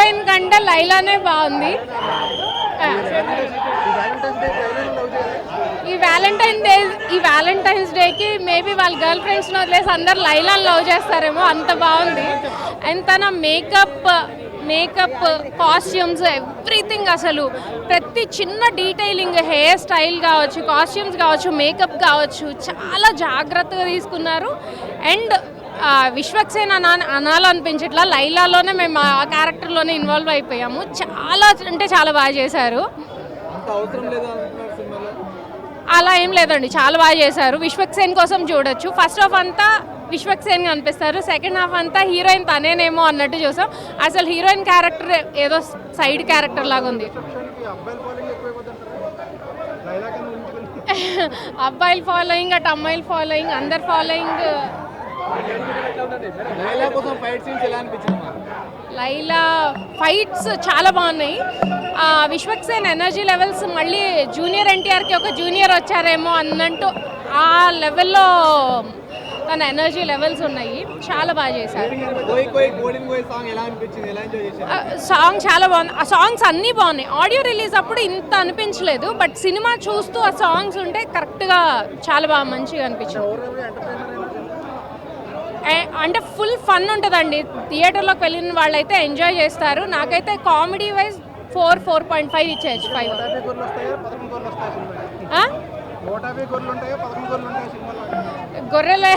Heroine కంటే లైలానే బాగుంది. ఈ వ్యాలంటైన్స్ డేకి మేబీ వాళ్ళ గర్ల్ ఫ్రెండ్స్ని వదిలేసి అందరు లైలాని లవ్ చేస్తారేమో, అంత బాగుంది. అండ్ తన మేకప్ కాస్ట్యూమ్స్ ఎవ్రీథింగ్, అసలు ప్రతి చిన్న డీటెయిలింగ్, హెయిర్ స్టైల్ కావచ్చు, కాస్ట్యూమ్స్ కావచ్చు, మేకప్ కావచ్చు, చాలా జాగ్రత్తగా తీసుకున్నారు. అండ్ విశ్వక్సేన్ అనాలనిపించట్లా, లైలాలోనే మేము ఆ క్యారెక్టర్లోనే ఇన్వాల్వ్ అయిపోయాము. చాలా అంటే చాలా బాగా చేశారు. అలా ఏం లేదండి, చాలా బాగా చేశారు. విశ్వక్సేన్ కోసం చూడొచ్చు. ఫస్ట్ హాఫ్ అంతా విశ్వక్సేన్ కనిపిస్తారు, సెకండ్ హాఫ్ అంతా హీరోయిన్ తనేనేమో అన్నట్టు చూసాం. అసలు హీరోయిన్ క్యారెక్టర్ ఏదో సైడ్ క్యారెక్టర్ లాగా ఉంది. అబ్బాయిల ఫాలోయింగ్, అటు అమ్మాయిల ఫాలోయింగ్, అందరు ఫాలోయింగ్. లైలా ఫైట్స్ చాలా బాగున్నాయి. విశ్వక్సేన్ ఎనర్జీ లెవెల్స్ మళ్ళీ జూనియర్ ఎన్టీఆర్కి ఒక జూనియర్ వచ్చారేమో అన్నట్టు ఆ లెవెల్లో తన ఎనర్జీ లెవెల్స్ ఉన్నాయి. చాలా బాగా చేశారు. సాంగ్ చాలా బాగుంది. ఆ సాంగ్స్ అన్నీ బాగున్నాయి. ఆడియో రిలీజ్ అప్పుడు ఇంత అనిపించలేదు, బట్ సినిమా చూస్తూ ఆ సాంగ్స్ ఉంటే కరెక్ట్గా చాలా బాగా మంచిగా అనిపించింది. అంటే ఫుల్ ఫన్ ఉంటుందండి. థియేటర్లోకి వెళ్ళిన వాళ్ళైతే ఎంజాయ్ చేస్తారు. నాకైతే కామెడీ వైజ్ 4.5 ఇచ్చేయచ్చు. 5 గొర్రెలే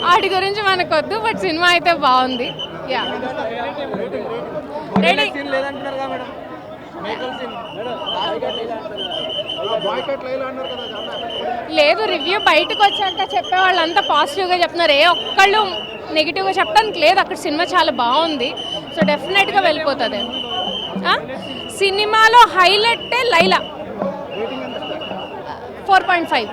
వాటి గురించి మనకొద్దు, బట్ సినిమా అయితే బాగుంది. యా లేదు, రివ్యూ బయటకు వచ్చాక చెప్పే వాళ్ళంతా పాజిటివ్గా చెప్తున్నారు. ఒక్కళ్ళు నెగిటివ్గా చెప్పడానికి లేదు. అక్కడ సినిమా చాలా బాగుంది. సో డెఫినెట్గా వెళ్ళిపోతుంది. సినిమాలో హైలైటే లైలా. 4.5.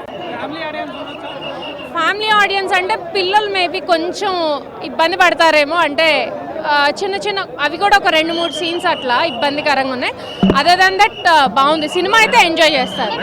ఫ్యామిలీ ఆడియన్స్ అంటే పిల్లలు మేబీ కొంచెం ఇబ్బంది పడతారేమో. అంటే చిన్న చిన్న అవి కూడా ఒక 2-3 సీన్స్ అట్లా ఇబ్బందికరంగా ఉన్నాయి. అదర్ దెన్ దట్ బాగుంది. సినిమా అయితే ఎంజాయ్ చేస్తారు.